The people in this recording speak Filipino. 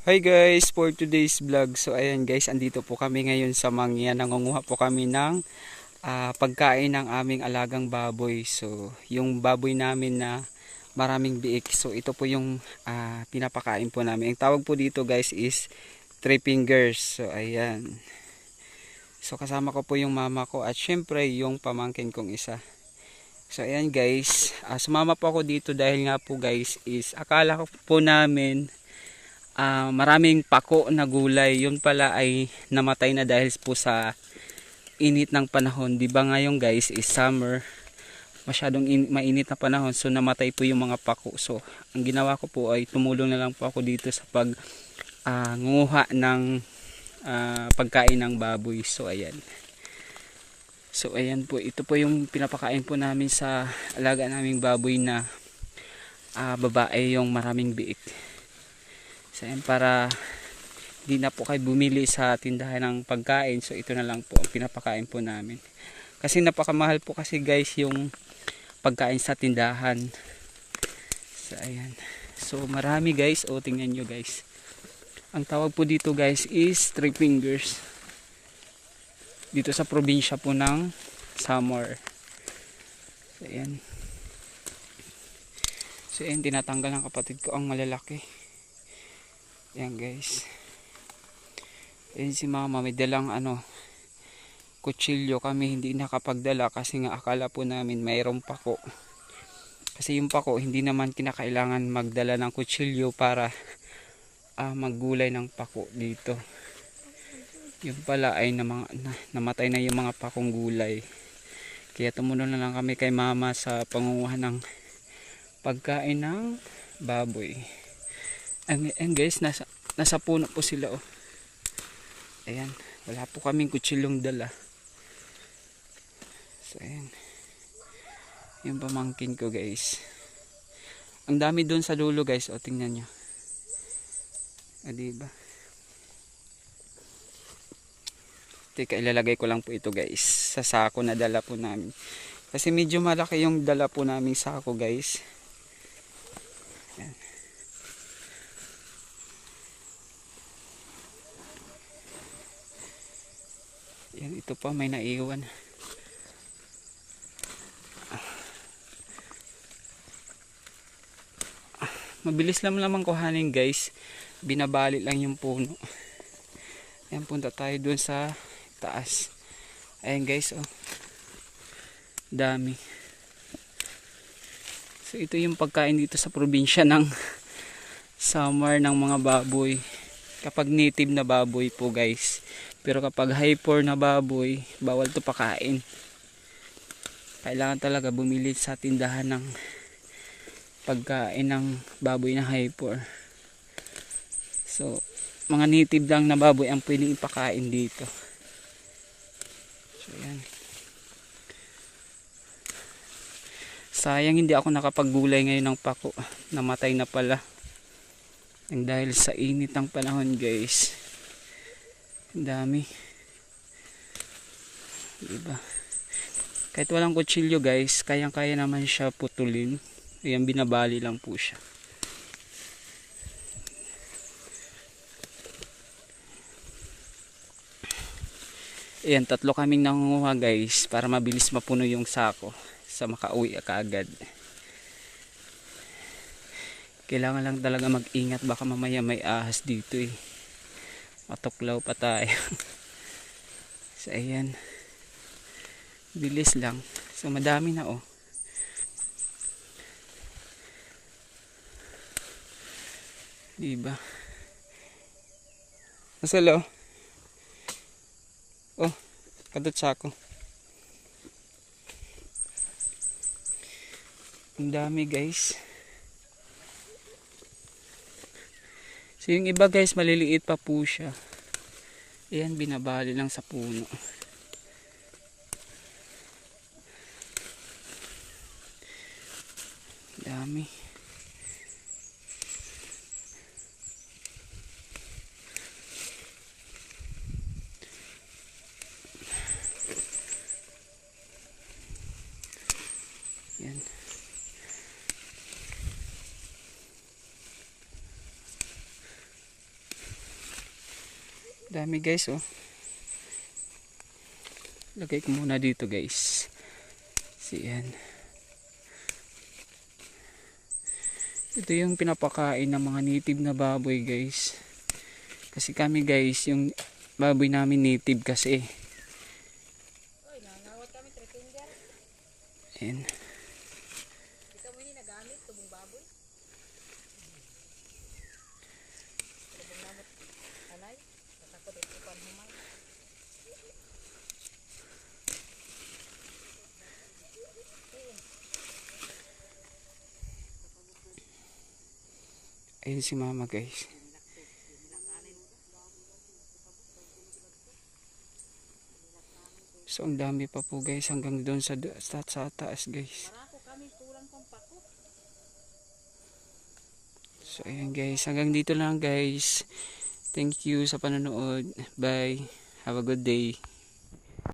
Hi guys, for today's vlog. So ayan guys, andito po kami ngayon sa Mangyan. Nangunguha po kami ng pagkain ng aming alagang baboy. So yung baboy namin na maraming biik. So ito po yung pinapakain po namin. Ang tawag po dito guys is three fingers. So ayan. So kasama ko po yung mama ko at syempre yung pamangkin kong isa. So ayan guys, sumama po ako dito dahil nga po guys is akala ko po namin maraming pako na gulay, yun pala ay namatay na dahil po sa init ng panahon. Di ba ngayon guys is summer, masyadong mainit na panahon, so namatay po yung mga pako. So ang ginawa ko po ay tumulong na lang po ako dito sa pag nguha ng pagkain ng baboy. So ayan po, ito po yung pinapakain po namin sa alaga naming baboy na babae, yung maraming biik. So ayan, para di na po kayo bumili sa tindahan ng pagkain, so ito na lang po ang pinapakain po namin. Kasi napakamahal po kasi guys yung pagkain sa tindahan. So ayan. So marami guys, tingnan nyo guys. Ang tawag po dito guys is three fingers. Dito sa probinsya po ng Samar. So ayan. So ayan, tinatanggal ng kapatid ko ang malalaki. Ayan guys. Ayan si mama, may dalang kutsilyo. Kami hindi nakapagdala kasi nga akala po namin mayroong pako. Kasi yung pako, hindi naman kinakailangan magdala ng kutsilyo para maggulay ng pako dito. Yung pala ay namatay na yung mga pakong gulay. Kaya tumulong na lang kami kay mama sa pangunguha ng pagkain ng baboy. And guys, nasa puno po sila Ayan, wala po kaming kutsilong dala. So ayan, yung pamangkin ko guys. Ang dami doon sa dulo guys, tingnan nyo. Diba? Teka, ilalagay ko lang po ito guys sa sako na dala po namin. Kasi medyo malaki yung dala po naming sako guys. Ayan. Yan, ito pa may naiwan. Mabilis lang naman kuhanin guys. Binabali lang yung puno. Ayan, punta tayo dun sa taas. Ayan guys, dami. So ito yung pagkain dito sa probinsya ng Samar ng mga baboy. Kapag native na baboy po guys. Pero kapag hyper na baboy, bawal to pakain. Kailangan talaga bumili sa tindahan ng pagkain ng baboy na hyper. So, mga native lang na baboy ang pwedeng ipakain dito. So, yan. Sayang hindi ako nakapaggulay ngayon ng pako. Namatay na pala. And dahil sa init ng panahon guys. Ang dami. Diba? Kahit walang kutsilyo guys, kayang-kaya naman siya putulin. Ayan, binabali lang po siya. Ayan, 3 kaming nangunguha guys para mabilis mapuno yung sako sa makauwi kaagad. Kailangan lang talaga mag-ingat, baka mamaya may ahas dito matuklaw pa tayo. So ayan, bilis lang. So madami na diba? Masalo kadot sako. Ang dami guys. So yung iba guys, maliliit pa po siya. Ayan, binabali lang sa puno. Dami. Ayan. Dami guys oh. Lagay ko muna dito guys. Yan. Ito yung pinapakain ng mga native na baboy guys. Kasi kami guys, yung baboy namin native kasi. Ayan. Ayun si mama guys. So ang dami pa po guys hanggang doon sa taas guys. So ayan guys, hanggang dito lang guys. Thank you sa panonood. Bye. Have a good day.